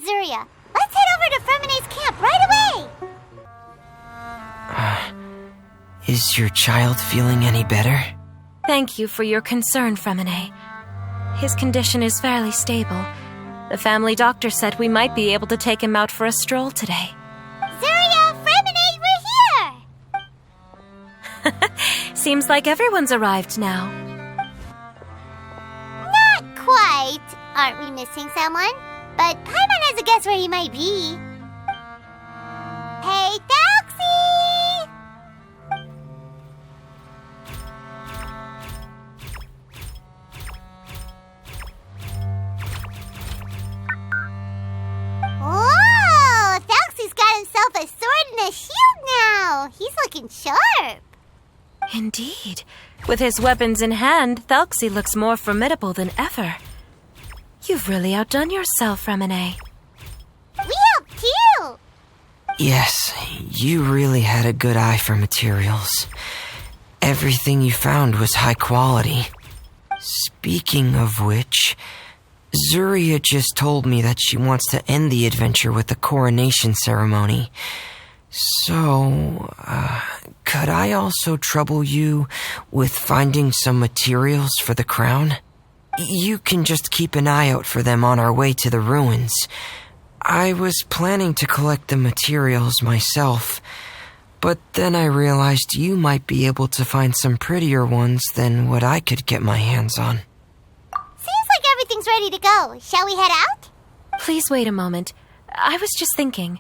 Zuria. Let's head over to Fremene's camp right away! Is your child feeling any better? Thank you for your concern, Fremene. His condition is fairly stable. The family doctor said we might be able to take him out for a stroll today. Zuria, Fremene, we're here! Seems like everyone's arrived now. Not quite. Aren't we missing someone? But Paimon has a guess where he might be. Hey, Thelxie! Whoa! Thelxie's got himself a sword and a shield now. He's looking sharp. Indeed. With his weapons in hand, Thelxie looks more formidable than ever. You've really outdone yourself, Fremene. We helped too! Yes, you really had a good eye for materials. Everything you found was high quality. Speaking of which, Zuria just told me that she wants to end the adventure with a coronation ceremony. So, could I also trouble you with finding some materials for the crown? You can just keep an eye out for them on our way to the ruins. I was planning to collect the materials myself, but then I realized you might be able to find some prettier ones than what I could get my hands on. Seems like everything's ready to go. Shall we head out? Please wait a moment. I was just thinking.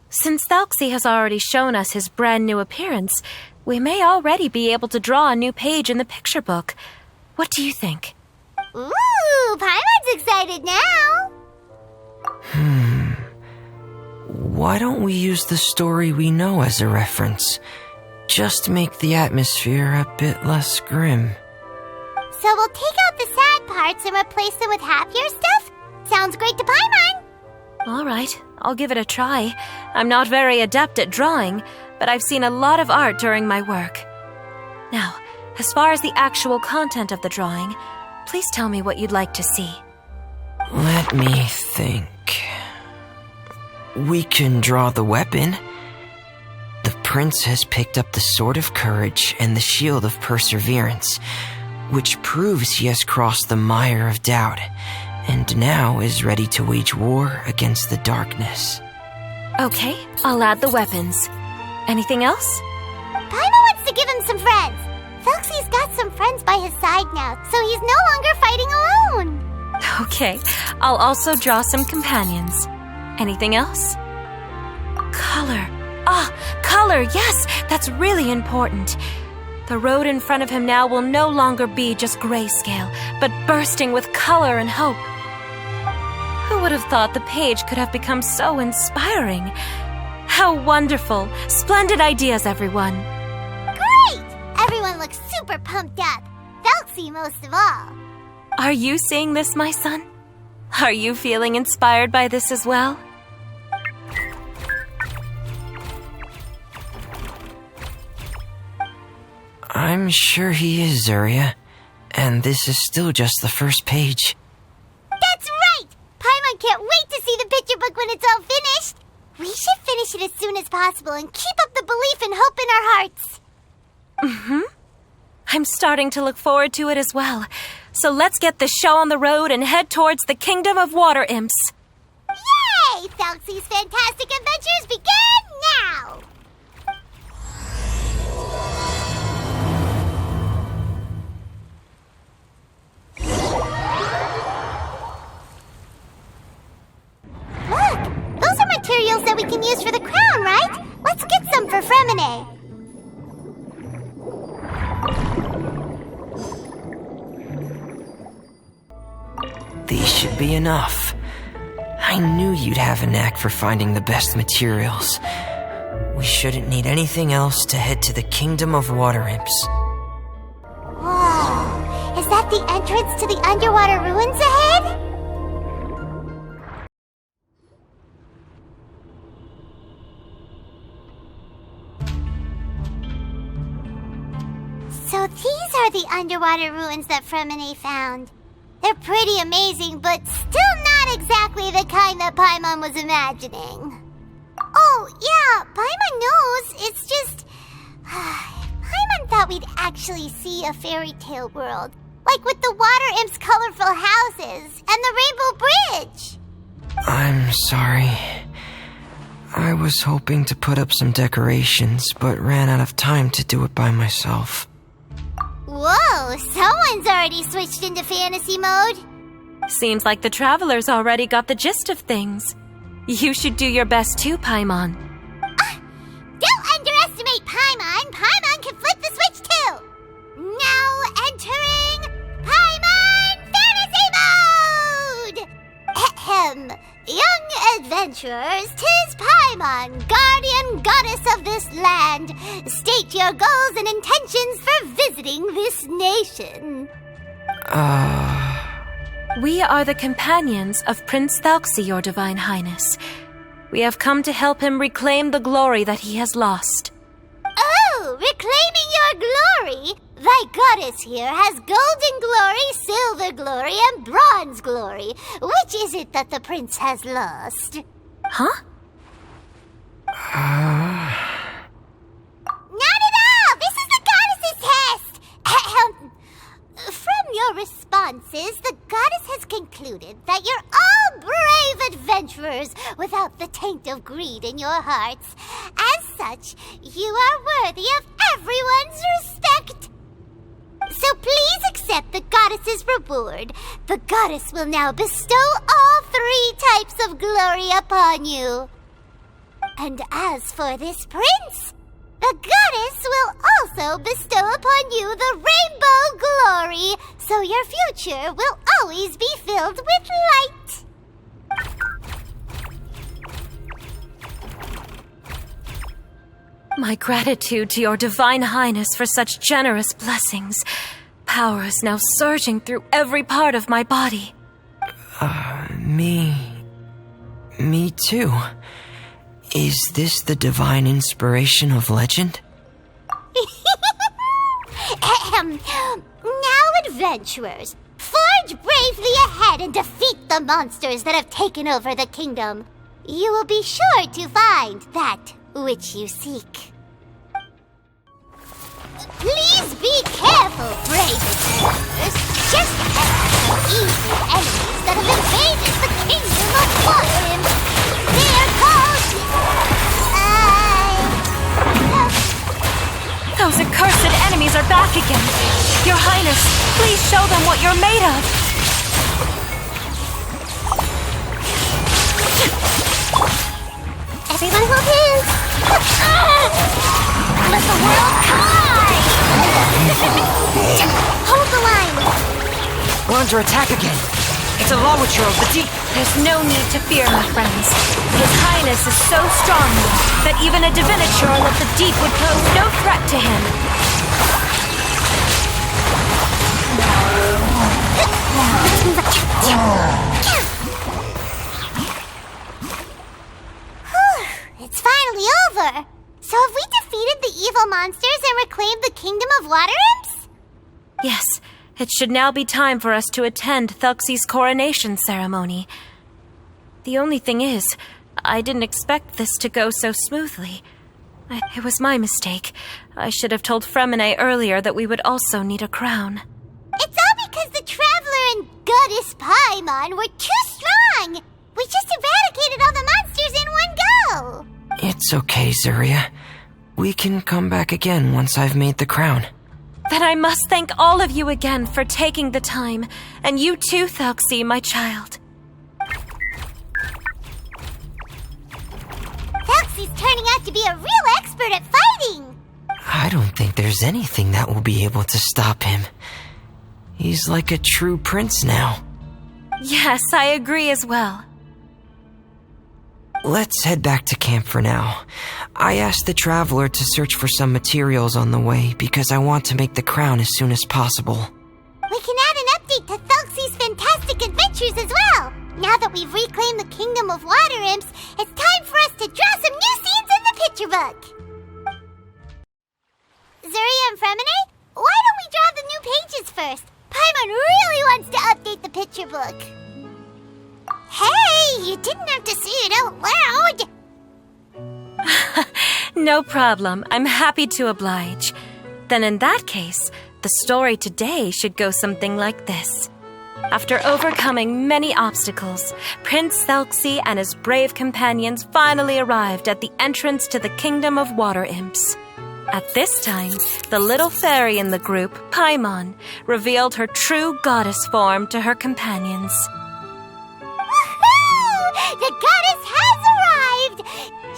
Since Thelxie has already shown us his brand new appearance, we may already be able to draw a new page in the picture book. What do you think? Ooh, Paimon's excited now! Why don't we use the story we know as a reference? Just make the atmosphere a bit less grim. So we'll take out the sad parts and replace them with happier stuff? Sounds great to Paimon! All right, I'll give it a try. I'm not very adept at drawing, but I've seen a lot of art during my work. Now, as far as the actual content of the drawing, please tell me what you'd like to see. Let me think. We can draw the weapon. The prince has picked up the Sword of Courage and the Shield of Perseverance, which proves he has crossed the mire of doubt, and now is ready to wage war against the darkness. Okay, I'll add the weapons. Anything else? Paimon wants to give him some friends. Thelxie's got some friends by his side now, so he's no longer fighting alone. Okay, I'll also draw some companions. Anything else? Color. Color, yes, that's really important. The road in front of him now will no longer be just grayscale, but bursting with color and hope. Who would have thought the page could have become so inspiring? How wonderful! Splendid ideas, everyone! Great! Everyone looks super pumped up. Thelxie most of all. Are you seeing this, my son? Are you feeling inspired by this as well? I'm sure he is, Zuria. And this is still just the first page. That's right! Paimon can't wait to see the picture book when it's all finished. We should finish it as soon as possible and keep up the belief and hope in our hearts. I'm starting to look forward to it as well. So let's get this show on the road and head towards the Kingdom of Water Imps. Yay! Thelxie's Fantastic Adventures begin now! Look! Those are materials that we can use for the crown, right? Let's get some for Fremene. These should be enough. I knew you'd have a knack for finding the best materials. We shouldn't need anything else to head to the Kingdom of Water Imps. Whoa! Is that the entrance to the underwater ruins ahead? So these are the underwater ruins that Fremene found. They're pretty amazing, but still not not exactly the kind that Paimon was imagining. Oh, yeah, Paimon knows. It's just... Paimon thought we'd actually see a fairy tale world. Like with the water imp's colorful houses and the rainbow bridge. I'm sorry. I was hoping to put up some decorations, but ran out of time to do it by myself. Whoa, someone's already switched into fantasy mode. Seems like the travelers already got the gist of things. You should do your best too, Paimon. Don't underestimate Paimon. Paimon can flip the switch too. Now entering Paimon Fantasy Mode! Ahem. Young adventurers, 'tis Paimon, guardian goddess of this land. State your goals and intentions for visiting this nation. We are the companions of Prince Thelxie, your divine highness. We have come to help him reclaim the glory that he has lost. Oh, reclaiming your glory? Thy goddess here has golden glory, silver glory, and bronze glory. Which is it that the prince has lost? Huh? Not at all! This is the goddess's test! From your responses, the goddess has concluded that you're all brave adventurers without the taint of greed in your hearts. As such, you are worthy of everyone's respect. So please accept the goddess's reward. The goddess will now bestow all 3 types of glory upon you. And as for this prince, the goddess will also bestow upon you the rainbow glory, so your future will always be filled with light. My gratitude to your divine highness for such generous blessings. Power is now surging through every part of my body. Me too. Is this the divine inspiration of legend? Now, adventurers, forge bravely ahead and defeat the monsters that have taken over the kingdom. You will be sure to find that which you seek. Please be careful, brave adventurers. Just ask the evil enemies that have invaded the kingdom of Waterim. They are called... Those accursed enemies are back again. Your Highness, please show them what you're made of. Everyone hold hands. Let the world collide. Hold the line. We're under attack again. It's a lawitcher of the deep. There's no need to fear, my friends. His Highness is so strong that even a diviniture of the deep would pose no threat to him. It's finally over. So have we defeated the evil monsters and reclaimed the kingdom of water imps? Yes, it should now be time for us to attend Thelxie's coronation ceremony. The only thing is, I didn't expect this to go so smoothly. It was my mistake. I should have told Fremine earlier that we would also need a crown. It's all because the Traveler and Goddess Paimon were too strong! We just eradicated all the monsters in one go! It's okay, Zuria. We can come back again once I've made the crown. Then I must thank all of you again for taking the time, and you too, Thelxie, my child. Thelxie's turning out to be a real expert at fighting! I don't think there's anything that will be able to stop him. He's like a true prince now. Yes, I agree as well. Let's head back to camp for now. I asked the Traveler to search for some materials on the way because I want to make the crown as soon as possible. We can add an update to Thelxie's fantastic adventures as well. Now that we've reclaimed the kingdom of water imps, it's time for us to draw some new scenes in the picture book. Zuria and Fremine, why don't we draw the new pages first? Paimon really wants to update the picture book. Hey, you didn't have to say it out loud. No problem. I'm happy to oblige. Then in that case, the story today should go something like this. After overcoming many obstacles, Prince Thelxie and his brave companions finally arrived at the entrance to the kingdom of water imps. At this time, the little fairy in the group, Paimon, revealed her true goddess form to her companions. Woohoo! The goddess has arrived!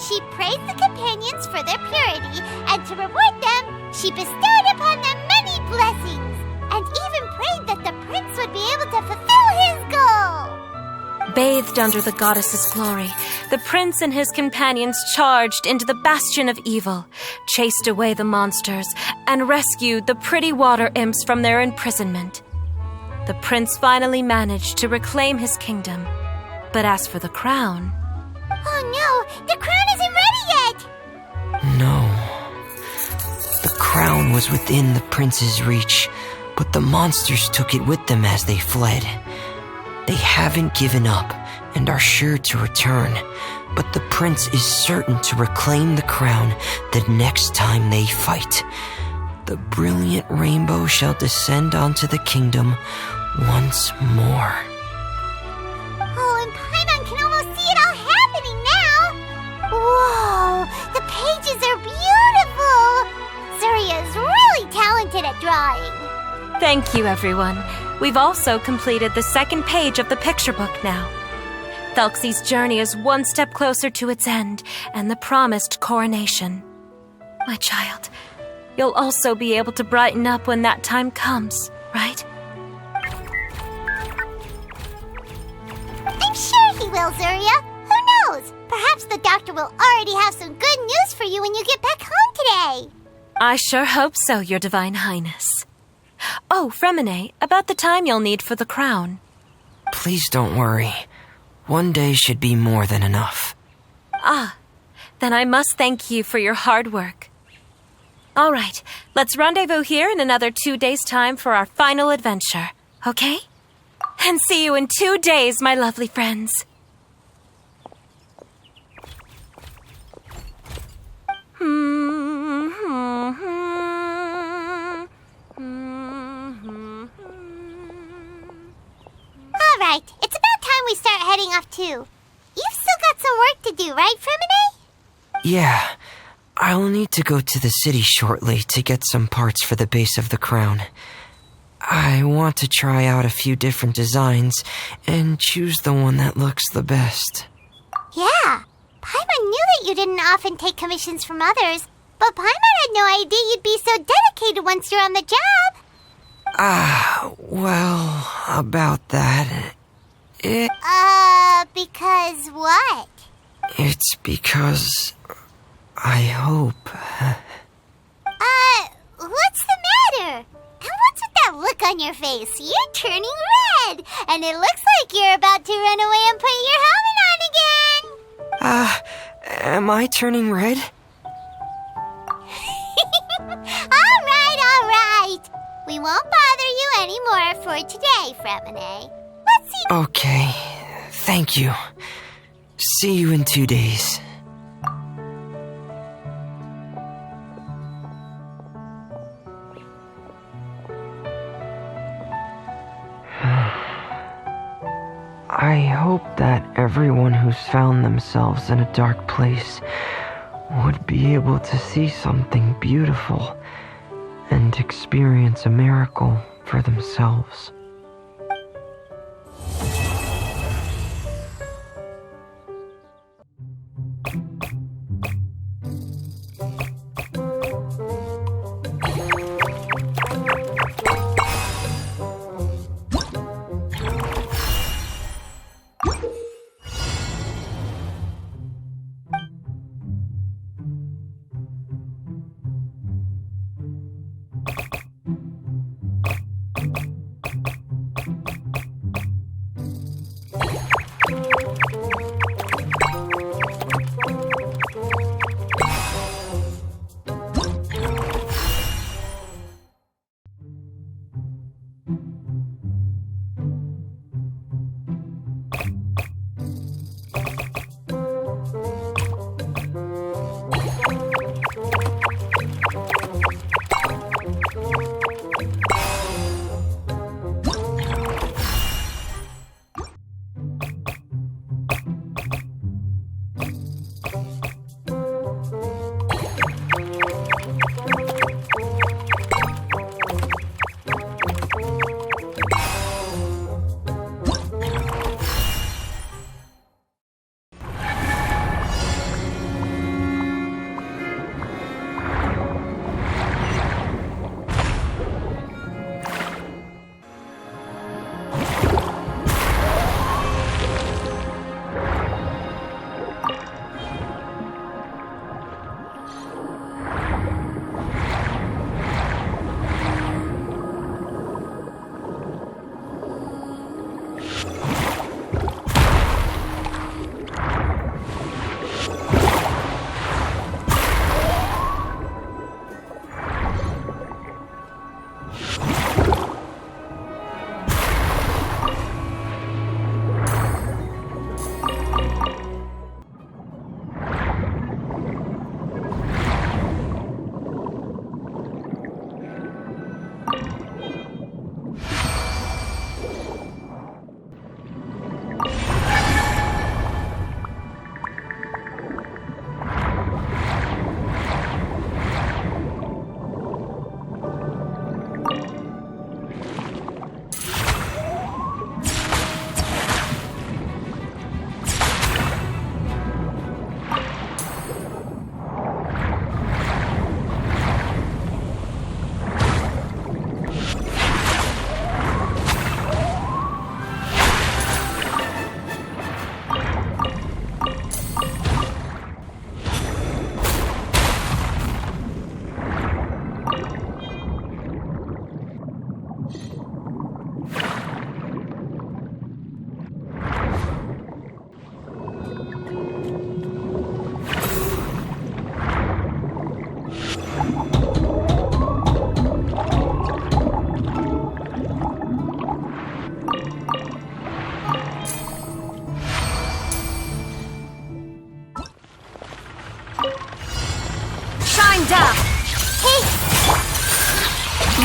She praised the companions for their purity, and to reward them, she bestowed upon them many blessings, and even prayed that the prince would be able to fulfill his goal. Bathed under the goddess's glory, the prince and his companions charged into the bastion of evil, chased away the monsters, and rescued the pretty water imps from their imprisonment. The prince finally managed to reclaim his kingdom. But as for the crown... Oh no, the crown isn't ready yet! No. The crown was within the prince's reach, but the monsters took it with them as they fled. They haven't given up and are sure to return, but the prince is certain to reclaim the crown the next time they fight. The brilliant rainbow shall descend onto the kingdom once more. Oh, and Paimon can almost see it all happening now! Whoa, the pages are beautiful! Zuria is really talented at drawing. Thank you, everyone. We've also completed the second page of the picture book now. Thelxie's journey is one step closer to its end and the promised coronation. My child, you'll also be able to brighten up when that time comes, right? I'm sure he will, Zuria. Who knows? Perhaps the doctor will already have some good news for you when you get back home today. I sure hope so, Your Divine Highness. Oh, Fremine, about the time you'll need for the crown. Please don't worry. One day should be more than enough. Ah, then I must thank you for your hard work. All right, let's rendezvous here in another 2 days' time for our final adventure, okay? And see you in 2 days, my lovely friends. All right, it's about time we start heading off too. You've still got some work to do, right, Fremine? Yeah, I'll need to go to the city shortly to get some parts for the base of the crown. I want to try out a few different designs and choose the one that looks the best. Yeah, Paimon knew that you didn't often take commissions from others, but Paimon had no idea you'd be so dedicated once you're on the job. Well, about that... Because what? It's because... I hope... What's the matter? And what's with that look on your face? You're turning red, and it looks like you're about to run away and put your helmet on again. Am I turning red? All right. We won't bother you anymore for today, Fremine. Let's see. Okay, thank you. See you in 2 days. I hope that everyone who's found themselves in a dark place would be able to see something beautiful and experience a miracle for themselves.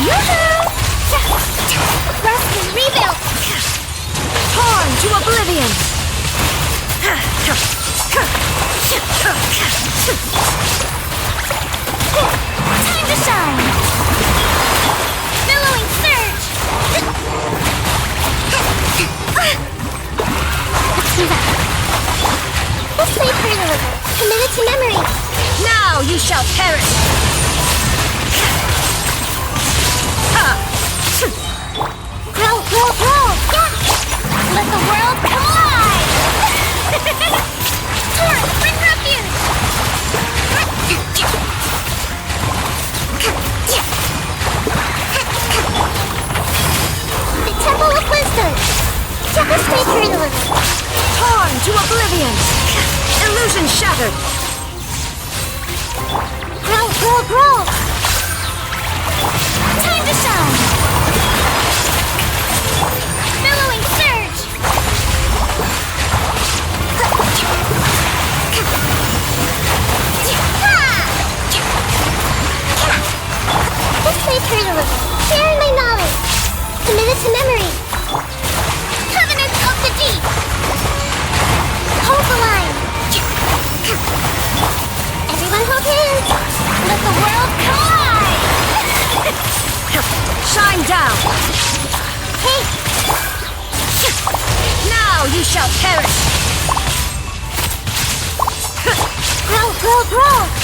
Yoo-hoo! Rust and rebuild! Torn to oblivion! Time to shine! Billowing surge! Let's move out. This way, Perla. Committed to memory. Now you shall perish! Grow, grow, grow! Yeah! Let the world collide! Torrent, bring refuge! The Temple of Wisdom! This way, Perla. Torn to oblivion! Illusion shattered! Grow, grow, grow! Time to shine! Billowing surge! This way, Turtle. Sharing my knowledge. Committed to memory. Covenants of the deep. Hold the line. Everyone hold hands. Let the world collide. Shine down! Hey, Now you shall perish! grow, grow, grow.